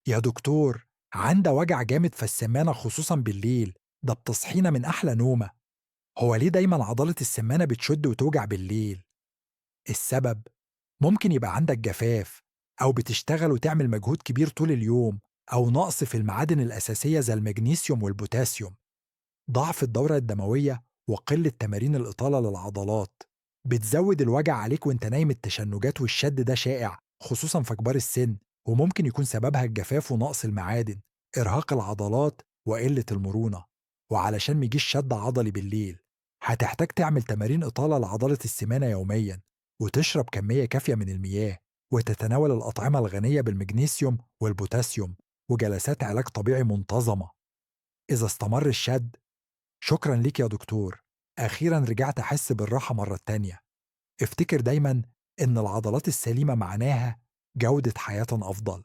يا دكتور، عندي وجع جامد في السمانة خصوصا بالليل، ده بتصحينا من أحلى نومة. هو ليه دايما عضلة السمانة بتشد وتوجع بالليل؟ السبب ممكن يبقى عندك جفاف، أو بتشتغل وتعمل مجهود كبير طول اليوم، أو نقص في المعادن الأساسية زي المغنيسيوم والبوتاسيوم. ضعف الدورة الدموية وقلة تمارين الإطالة للعضلات بتزود الوجع عليك وانت نايم. التشنجات والشد ده شائع خصوصا في كبار السن، وممكن يكون سببها الجفاف ونقص المعادن، إرهاق العضلات وقلة المرونة. وعلشان ميجيش شد عضلي بالليل، هتحتاج تعمل تمارين إطالة لعضلة السمانة يوميا، وتشرب كمية كافية من المياه، وتتناول الأطعمة الغنية بالمغنيسيوم والبوتاسيوم، وجلسات علاج طبيعي منتظمة. إذا استمر الشد، شكرا ليك يا دكتور، أخيرا رجعت أحس بالراحة مرة تانية. افتكر دايما إن العضلات السليمة معناها جودة حياة أفضل.